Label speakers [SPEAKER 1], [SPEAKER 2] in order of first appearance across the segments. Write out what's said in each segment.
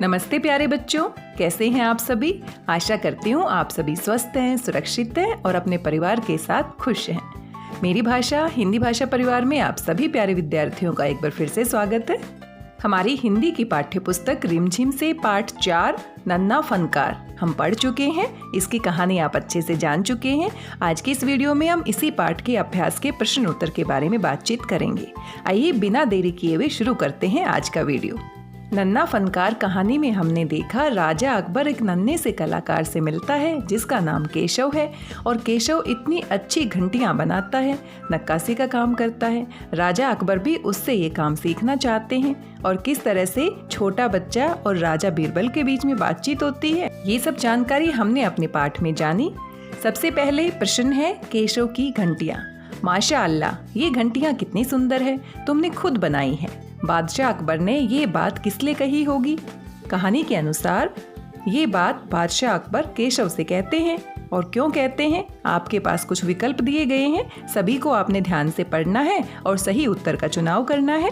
[SPEAKER 1] नमस्ते प्यारे बच्चों, कैसे हैं आप सभी। आशा करती हूँ आप सभी स्वस्थ हैं, सुरक्षित हैं और अपने परिवार के साथ खुश हैं। मेरी भाषा हिंदी भाषा परिवार में आप सभी प्यारे विद्यार्थियों का एक बार फिर से स्वागत है। हमारी हिंदी की पाठ्य पुस्तक रिमझिम से पाठ 4 नन्हा फनकार हम पढ़ चुके हैं। इसकी कहानी आप अच्छे से जान चुके हैं। आज की इस वीडियो में हम इसी पाठ के अभ्यास के प्रश्न उत्तर के बारे में बातचीत करेंगे। आइए बिना देरी किए हुए शुरू करते हैं आज का वीडियो। नन्हा फनकार कहानी में हमने देखा राजा अकबर एक नन्हे से कलाकार से मिलता है जिसका नाम केशव है और केशव इतनी अच्छी घंटियां बनाता है, नक्काशी का काम करता है। राजा अकबर भी उससे ये काम सीखना चाहते हैं और किस तरह से छोटा बच्चा और राजा बीरबल के बीच में बातचीत होती है, ये सब जानकारी हमने अपने पाठ में जानी। सबसे पहले प्रश्न है केशव की घंटियां। माशा अल्लाह, ये घंटियां कितनी सुंदर है, तुमने खुद बनाई है। बादशाह अकबर ने ये बात किस लिए कही होगी। कहानी के अनुसार ये बात बादशाह अकबर केशव से कहते हैं। और क्यों कहते हैं, आपके पास कुछ विकल्प दिए गए हैं, सभी को आपने ध्यान से पढ़ना है और सही उत्तर का चुनाव करना है।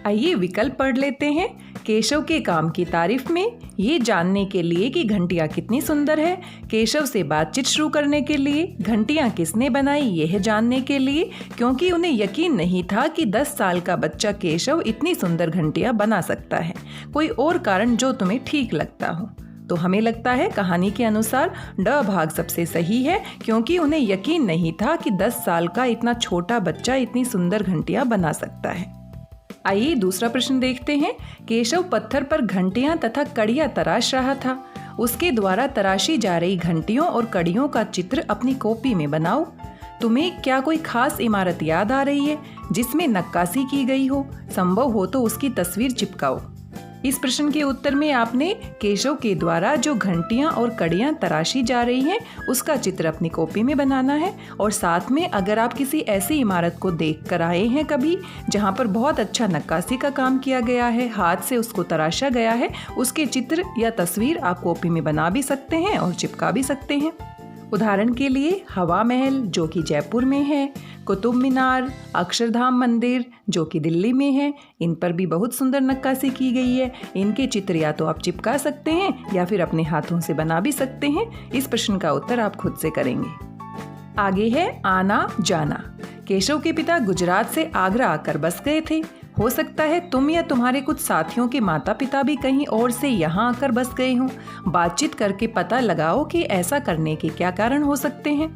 [SPEAKER 1] आइए विकल्प पढ़ लेते हैं। केशव के काम की तारीफ में, ये जानने के लिए कि घंटियां कितनी सुंदर है। केशव से बातचीत शुरू करने के लिए, घंटियां किसने बनाई यह जानने के लिए, क्योंकि उन्हें यकीन नहीं था कि 10 साल का बच्चा केशव इतनी सुंदर घंटियां बना सकता है। कोई और कारण जो तुम्हें ठीक लगता हो। तो हमें लगता है कहानी के अनुसार ड भाग सबसे सही है, क्योंकि उन्हें यकीन नहीं था कि 10 साल का इतना छोटा बच्चा इतनी सुंदर घंटियां बना सकता है। आइए दूसरा प्रश्न देखते हैं। केशव पत्थर पर घंटियां तथा कड़ियां तराश रहा था। उसके द्वारा तराशी जा रही घंटियों और कड़ियों का चित्र अपनी कॉपी में बनाओ। तुम्हें क्या कोई खास इमारत याद आ रही है जिसमें नक्काशी की गई हो? संभव हो तो उसकी तस्वीर चिपकाओ। इस प्रश्न के उत्तर में आपने केशव के द्वारा जो घंटियां और कड़ियां तराशी जा रही हैं उसका चित्र अपनी कॉपी में बनाना है। और साथ में अगर आप किसी ऐसी इमारत को देख कर आए हैं कभी जहां पर बहुत अच्छा नक्काशी का काम किया गया है, हाथ से उसको तराशा गया है, उसके चित्र या तस्वीर आप कॉपी में बना भी सकते हैं और चिपका भी सकते हैं। उदाहरण के लिए हवा महल जो कि जयपुर में है, कुतुब मीनार, अक्षरधाम मंदिर जो कि दिल्ली में है, इन पर भी बहुत सुंदर नक्काशी की गई है। इनके चित्र या तो आप चिपका सकते हैं या फिर अपने हाथों से बना भी सकते हैं। इस प्रश्न का उत्तर आप खुद से करेंगे। आगे है आना जाना। केशव के पिता गुजरात से आगरा आकर बस गए थे। हो सकता है तुम या तुम्हारे कुछ साथियों के माता पिता भी कहीं और से यहाँ आकर बस गए हों। बातचीत करके पता लगाओ कि ऐसा करने के क्या कारण हो सकते हैं।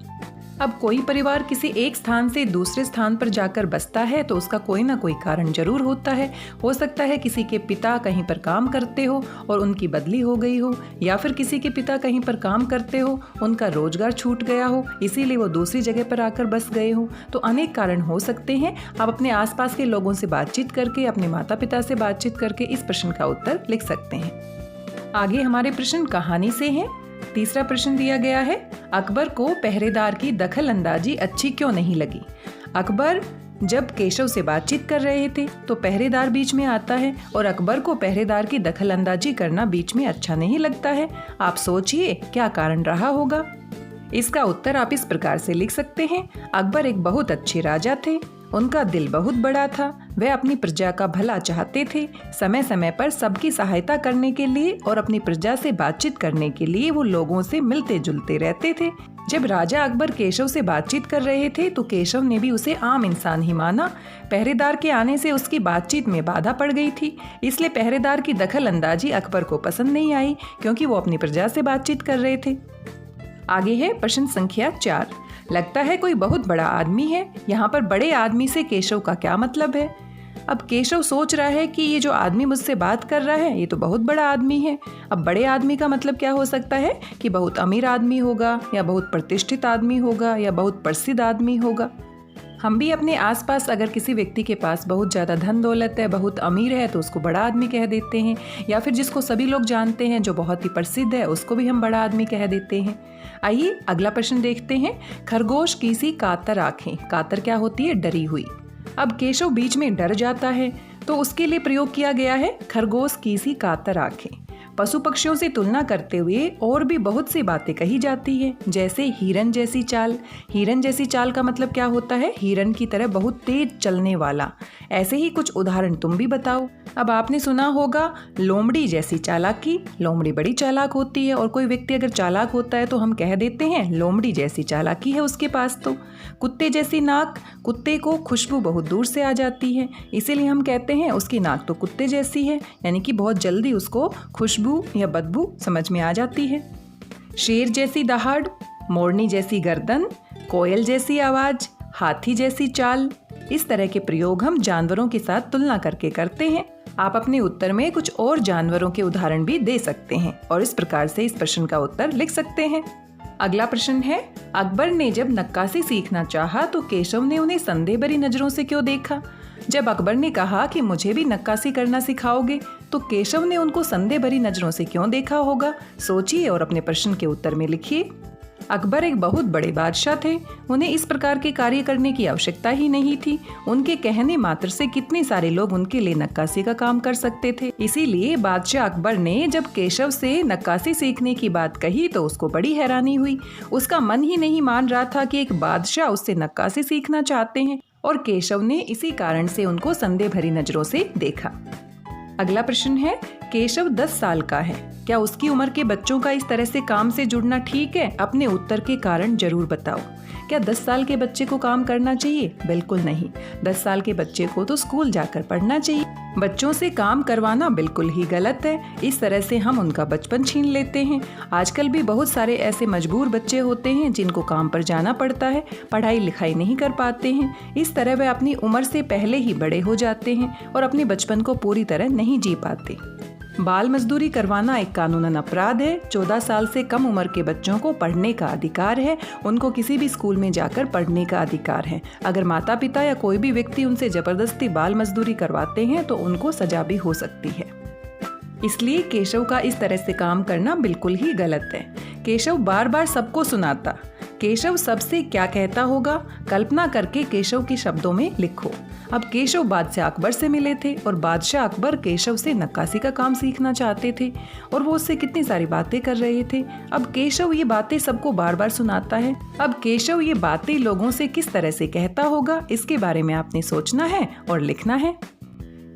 [SPEAKER 1] अब कोई परिवार किसी एक स्थान से दूसरे स्थान पर जाकर बसता है तो उसका कोई ना कोई कारण जरूर होता है। हो सकता है किसी के पिता कहीं पर काम करते हो और उनकी बदली हो गई हो, या फिर किसी के पिता कहीं पर काम करते हो, उनका रोजगार छूट गया हो, इसीलिए वो दूसरी जगह पर आकर बस गए हो। तो अनेक कारण हो सकते हैं। आप अपने आसपास के लोगों से बातचीत करके, अपने माता पिता से बातचीत करके इस प्रश्न का उत्तर लिख सकते हैं। आगे हमारे प्रश्न कहानी से हैं। तीसरा प्रश्न दिया गया है, अकबर को पहरेदार की दखल अंदाजी अच्छी क्यों नहीं लगी। अकबर जब केशव से बातचीत कर रहे थे तो पहरेदार बीच में आता है और अकबर को पहरेदार की दखल अंदाजी करना बीच में अच्छा नहीं लगता है। आप सोचिए क्या कारण रहा होगा। इसका उत्तर आप इस प्रकार से लिख सकते हैं। अकबर एक बहुत अच्छे राजा थे। उनका दिल बहुत बड़ा था। वे अपनी प्रजा का भला चाहते थे। समय समय पर सबकी सहायता करने के लिए और अपनी प्रजा से बातचीत करने के लिए वो लोगों से मिलते जुलते रहते थे। जब राजा अकबर केशव से बातचीत कर रहे थे तो केशव ने भी उसे आम इंसान ही माना। पहरेदार के आने से उसकी बातचीत में बाधा पड़ गई थी, इसलिए पहरेदार की दखल अंदाजी अकबर को पसंद नहीं आई, क्योंकि वो अपनी प्रजा से बातचीत कर रहे थे। आगे है प्रश्न संख्या 4। लगता है कोई बहुत बड़ा आदमी है। यहाँ पर बड़े आदमी से केशव का क्या मतलब है। अब केशव सोच रहा है कि ये जो आदमी मुझसे बात कर रहा है ये तो बहुत बड़ा आदमी है। अब बड़े आदमी का मतलब क्या हो सकता है कि बहुत अमीर आदमी होगा, या बहुत प्रतिष्ठित आदमी होगा, या बहुत प्रसिद्ध आदमी होगा। हम भी अपने आसपास अगर किसी व्यक्ति के पास बहुत ज़्यादा धन दौलत है, बहुत अमीर है, तो उसको बड़ा आदमी कह देते हैं। या फिर जिसको सभी लोग जानते हैं, जो बहुत ही प्रसिद्ध है, उसको भी हम बड़ा आदमी कह देते हैं। आइए अगला प्रश्न देखते हैं। खरगोश की सी कातर आंखें। कातर क्या होती है? डरी हुई। अब केशव बीच में डर जाता है तो उसके लिए प्रयोग किया गया है खरगोश की सी कातर आंखें। पशु पक्षियों से तुलना करते हुए और भी बहुत सी बातें कही जाती है, जैसे हिरन जैसी चाल। हिरन जैसी चाल का मतलब क्या होता है? हिरन की तरह बहुत तेज चलने वाला। ऐसे ही कुछ उदाहरण तुम भी बताओ। अब आपने सुना होगा लोमड़ी जैसी चालाकी। लोमड़ी बड़ी चालाक होती है, और कोई व्यक्ति अगर चालाक होता है तो हम कह देते हैं लोमड़ी जैसी चालाकी है उसके पास तो। कुत्ते जैसी नाक, कुत्ते को खुशबू बहुत दूर से आ जाती है, इसीलिए हम कहते हैं उसकी नाक तो कुत्ते जैसी है, यानी कि बहुत जल्दी उसको खुशबू या बदबू समझ में आ जाती है। शेर जैसी दहाड़, मोरनी जैसी गर्दन, कोयल जैसी आवाज, हाथी जैसी चाल, इस तरह के प्रयोग हम जानवरों के साथ तुलना करके करते हैं। आप अपने उत्तर में कुछ और जानवरों के उदाहरण भी दे सकते हैं और इस प्रकार से इस प्रश्न का उत्तर लिख सकते हैं। अगला प्रश्न है, अकबर ने जब नक्काशी सीखना चाहा तो केशव ने उन्हें संदेह भरी नजरों से क्यों देखा? जब अकबर ने कहा कि मुझे भी नक्काशी करना सिखाओगे, तो केशव ने उनको संदेह भरी नजरों से क्यों देखा होगा? सोचिए और अपने प्रश्न के उत्तर में लिखिए। अकबर एक बहुत बड़े बादशाह थे, उन्हें इस प्रकार के कार्य करने की आवश्यकता ही नहीं थी। उनके कहने मात्र से कितने सारे लोग उनके लिए नक्काशी का काम कर सकते थे। इसीलिए बादशाह अकबर ने जब केशव से नक्काशी सीखने की बात कही तो उसको बड़ी हैरानी हुई। उसका मन ही नहीं मान रहा था कि एक बादशाह उससे नक्काशी सीखना चाहते हैं, और केशव ने इसी कारण से उनको संदेह भरी नजरों से देखा। अगला प्रश्न है, केशव 10 साल का है, क्या उसकी उम्र के बच्चों का इस तरह से काम से जुड़ना ठीक है? अपने उत्तर के कारण जरूर बताओ। क्या 10 साल के बच्चे को काम करना चाहिए? बिल्कुल नहीं। 10 साल के बच्चे को तो स्कूल जाकर पढ़ना चाहिए। बच्चों से काम करवाना बिल्कुल ही गलत है। इस तरह से हम उनका बचपन छीन लेते हैं। आजकल भी बहुत सारे ऐसे मजबूर बच्चे होते हैं जिनको काम पर जाना पड़ता है, पढ़ाई लिखाई नहीं कर पाते हैं। इस तरह वे अपनी उम्र से पहले ही बड़े हो जाते हैं और अपने बचपन को पूरी तरह नहीं जी पाते। बाल मजदूरी करवाना एक कानूनन अपराध है। 14 साल से कम उम्र के बच्चों को पढ़ने का अधिकार है, उनको किसी भी स्कूल में जाकर पढ़ने का अधिकार है। अगर माता पिता या कोई भी व्यक्ति उनसे जबरदस्ती बाल मजदूरी करवाते हैं तो उनको सजा भी हो सकती है। इसलिए केशव का इस तरह से काम करना बिल्कुल ही गलत है। केशव बार बार सबको सुनाता। केशव सबसे क्या कहता होगा? कल्पना करके केशव के शब्दों में लिखो। अब केशव बादशाह अकबर से मिले थे और बादशाह अकबर केशव से नक्काशी का काम सीखना चाहते थे और वो उससे कितनी सारी बातें कर रहे थे। अब केशव ये बातें सबको बार बार सुनाता है। अब केशव ये बातें लोगों से किस तरह से कहता होगा, इसके बारे में आपने सोचना है और लिखना है।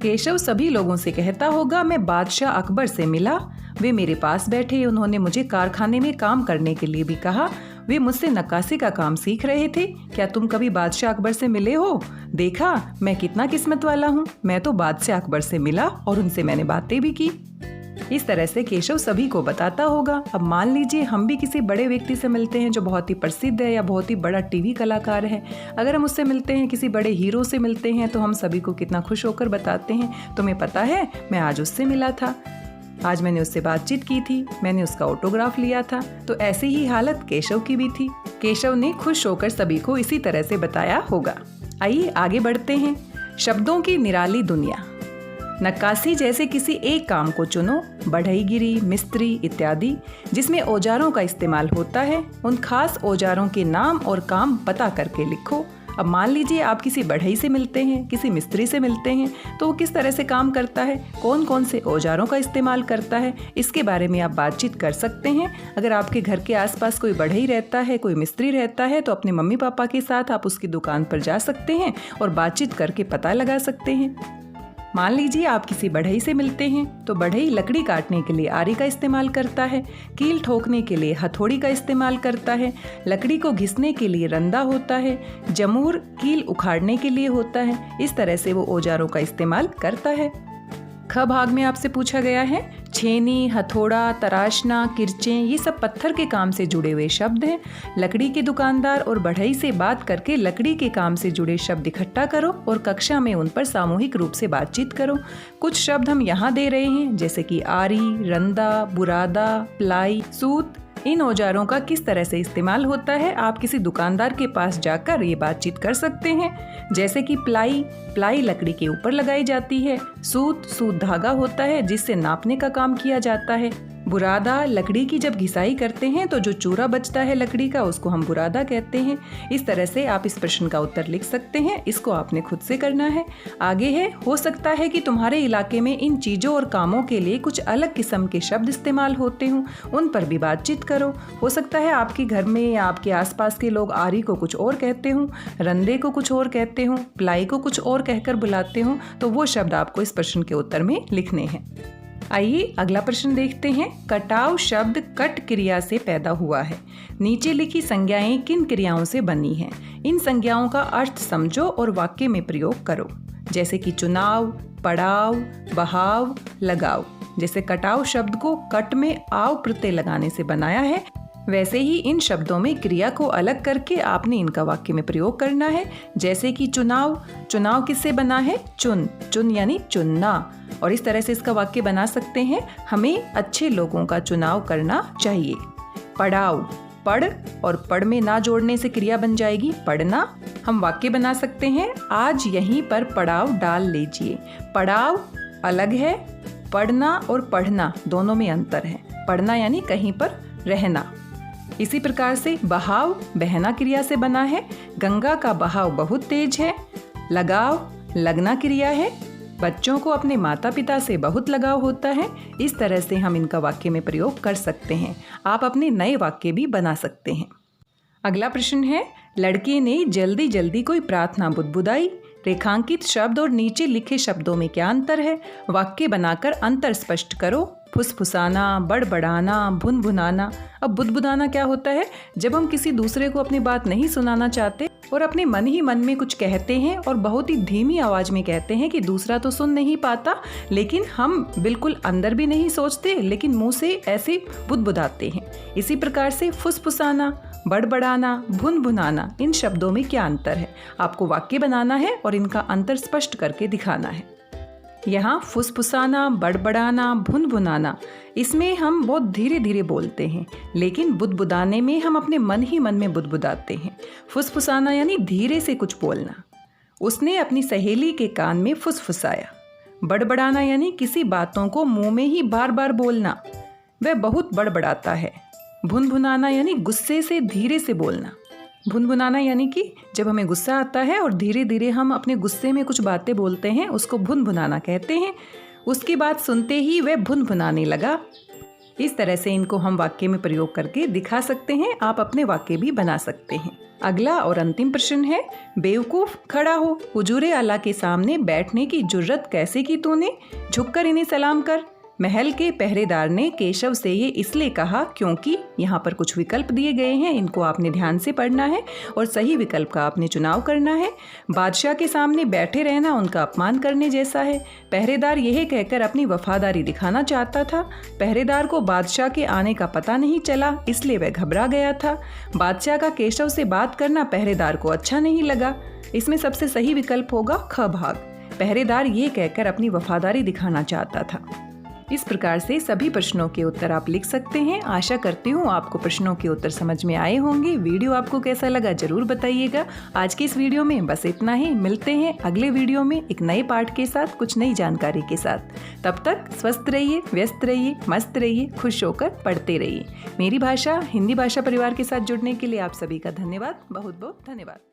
[SPEAKER 1] केशव सभी लोगों से कहता होगा, मैं बादशाह अकबर से मिला, वे मेरे पास बैठे, उन्होंने मुझे कारखाने में काम करने के लिए भी कहा, वे मुझसे नक्काशी का काम सीख रहे थे। क्या तुम कभी बादशाह अकबर से मिले हो? देखा मैं कितना किस्मत वाला हूँ, मैं तो बादशाह अकबर से मिला और उनसे मैंने बातें भी की। इस तरह से केशव सभी को बताता होगा। अब मान लीजिए हम भी किसी बड़े व्यक्ति से मिलते हैं जो बहुत ही प्रसिद्ध है या बहुत ही बड़ा टीवी कलाकार है। अगर हम उससे मिलते हैं, किसी बड़े हीरो से मिलते हैं, तो हम सभी को कितना खुश होकर बताते हैं, तुम्हें पता है मैं आज उससे मिला था, आज मैंने उससे बातचीत की थी, मैंने उसका ऑटोग्राफ लिया था। तो ऐसी ही हालत केशव की भी थी। केशव ने खुश होकर सभी को इसी तरह से बताया होगा। आइए आगे बढ़ते हैं। शब्दों की निराली दुनिया। नक्काशी जैसे किसी एक काम को चुनो, बढ़ईगिरी, मिस्त्री इत्यादि, जिसमें औजारों का इस्तेमाल होता है। उन खास औजारों के नाम और काम पता करके लिखो। अब मान लीजिए आप किसी बढ़ई से मिलते हैं, किसी मिस्त्री से मिलते हैं, तो वो किस तरह से काम करता है, कौन कौन से औजारों का इस्तेमाल करता है, इसके बारे में आप बातचीत कर सकते हैं। अगर आपके घर के आसपास कोई बढ़ई रहता है, कोई मिस्त्री रहता है, तो अपने मम्मी पापा के साथ आप उसकी दुकान पर जा सकते हैं और बातचीत करके पता लगा सकते हैं। मान लीजिए आप किसी बढ़ई से मिलते हैं, तो बढ़ई लकड़ी काटने के लिए आरी का इस्तेमाल करता है, कील ठोकने के लिए हथौड़ी का इस्तेमाल करता है, लकड़ी को घिसने के लिए रंदा होता है, जमूर कील उखाड़ने के लिए होता है। इस तरह से वो औजारों का इस्तेमाल करता है। ख भाग में आपसे पूछा गया है, छेनी, हथौड़ा, तराशना, किरचें, ये सब पत्थर के काम से जुड़े हुए शब्द हैं। लकड़ी के दुकानदार और बढ़ई से बात करके लकड़ी के काम से जुड़े शब्द इकट्ठा करो और कक्षा में उन पर सामूहिक रूप से बातचीत करो। कुछ शब्द हम यहाँ दे रहे हैं, जैसे कि आरी, रंदा, बुरादा, प्लाई, सूत। इन औजारों का किस तरह से इस्तेमाल होता है, आप किसी दुकानदार के पास जाकर ये बातचीत कर सकते हैं। जैसे कि प्लाई लकड़ी के ऊपर लगाई जाती है। सूत धागा होता है जिससे नापने का काम किया जाता है। बुरादा, लकड़ी की जब घिसाई करते हैं तो जो चूरा बचता है लकड़ी का उसको हम बुरादा कहते हैं। इस तरह से आप इस प्रश्न का उत्तर लिख सकते हैं। इसको आपने खुद से करना है। आगे है, हो सकता है कि तुम्हारे इलाके में इन चीज़ों और कामों के लिए कुछ अलग किस्म के शब्द इस्तेमाल होते हों, उन पर भी बातचीत करो। हो सकता है आपके घर में या आपके आसपास के लोग आरी को कुछ और कहते हों, रंदे को कुछ और कहते हों, प्लाई को कुछ और कहकर बुलाते हों, तो वो शब्द आपको इस प्रश्न के उत्तर में लिखने हैं। आइए अगला प्रश्न देखते हैं। कटाव शब्द कट क्रिया से पैदा हुआ है। नीचे लिखी संज्ञाएं किन क्रियाओं से बनी हैं? इन संज्ञाओं का अर्थ समझो और वाक्य में प्रयोग करो, जैसे कि चुनाव, पड़ाव, बहाव, लगाव। जैसे कटाव शब्द को कट में आव प्रत्यय लगाने से बनाया है, वैसे ही इन शब्दों में क्रिया को अलग करके आपने इनका वाक्य में प्रयोग करना है। जैसे कि चुनाव, चुनाव किससे बना है? चुन, चुन यानी चुनना। और इस तरह से इसका वाक्य बना सकते हैं, हमें अच्छे लोगों का चुनाव करना चाहिए। पड़ाव, पढ़ और पढ़ में ना जोड़ने से क्रिया बन जाएगी पढ़ना। हम वाक्य बना सकते हैं, आज यहीं पर पड़ाव डाल लीजिए। पड़ाव अलग है, पढ़ना और पढ़ना दोनों में अंतर है। पढ़ना यानी कहीं पर रहना। इसी प्रकार से बहाव बहना क्रिया से बना है। गंगा का बहाव बहुत तेज है। लगाव लगना क्रिया है। बच्चों को अपने माता पिता से बहुत लगाव होता है। इस तरह से हम इनका वाक्य में प्रयोग कर सकते हैं। आप अपने नए वाक्य भी बना सकते हैं। अगला प्रश्न है, लड़के ने जल्दी जल्दी कोई प्रार्थना बुदबुदाई। रेखांकित शब्द और नीचे लिखे शब्दों में क्या अंतर है? वाक्य बनाकर अंतर स्पष्ट करो। फुसफुसाना, बड़बड़ाना, भुनभुनाना। अब बुदबुदाना क्या होता है? जब हम किसी दूसरे को अपनी बात नहीं सुनाना चाहते और अपने मन ही मन में कुछ कहते हैं और बहुत ही धीमी आवाज में कहते हैं कि दूसरा तो सुन नहीं पाता, लेकिन हम बिल्कुल अंदर भी नहीं सोचते, लेकिन मुंह से ऐसे बुदबुदाते हैं। इसी प्रकार से फुसफुसाना, बड़बड़ाना, भुनभुनाना, इन शब्दों में क्या अंतर है? आपको वाक्य बनाना है और इनका अंतर स्पष्ट करके दिखाना है। यहाँ फुसफुसाना, बड़बड़ाना, भुनभुनाना, इसमें हम बहुत धीरे धीरे बोलते हैं, लेकिन बुदबुदाने में हम अपने मन ही मन में बुदबुदाते हैं। फुसफुसाना यानी धीरे से कुछ बोलना। उसने अपनी सहेली के कान में फुसफुसाया। बड़बड़ाना यानी किसी बातों को मुंह में ही बार बार बोलना, वह बहुत बड़बड़ाता है। भुनभुनाना यानी गुस्से से धीरे से बोलना। भुनभुनाना यानी कि जब हमें गुस्सा आता है और धीरे धीरे हम अपने गुस्से में कुछ बातें बोलते हैं, उसको भुनभुनाना कहते हैं। उसकी बात सुनते ही वह भुनभुनाने लगा। इस तरह से इनको हम वाक्य में प्रयोग करके दिखा सकते हैं। आप अपने वाक्य भी बना सकते हैं। अगला और अंतिम प्रश्न है, बेवकूफ खड़ा हो, हुजूरे आला के सामने बैठने की जुर्रत कैसे की तूने? झुककर इन्हें सलाम कर। महल के पहरेदार ने केशव से ये इसलिए कहा क्योंकि यहाँ पर कुछ विकल्प दिए गए हैं, इनको आपने ध्यान से पढ़ना है और सही विकल्प का आपने चुनाव करना है। बादशाह के सामने बैठे रहना उनका अपमान करने जैसा है। पहरेदार यह कहकर अपनी वफादारी दिखाना चाहता था। पहरेदार को बादशाह के आने का पता नहीं चला, इसलिए वह घबरा गया था। बादशाह का केशव से बात करना पहरेदार को अच्छा नहीं लगा। इसमें सबसे सही विकल्प होगा ख भाग। पहरेदार ये कहकर अपनी वफादारी दिखाना चाहता था। इस प्रकार से सभी प्रश्नों के उत्तर आप लिख सकते हैं। आशा करती हूँ आपको प्रश्नों के उत्तर समझ में आए होंगे। वीडियो आपको कैसा लगा जरूर बताइएगा। आज के इस वीडियो में बस इतना ही। मिलते हैं अगले वीडियो में एक नए पाठ के साथ, कुछ नई जानकारी के साथ। तब तक स्वस्थ रहिए, व्यस्त रहिए, मस्त रहिए, खुश होकर पढ़ते रहिए। मेरी भाषा हिंदी भाषा परिवार के साथ जुड़ने के लिए आप सभी का धन्यवाद, बहुत बहुत धन्यवाद।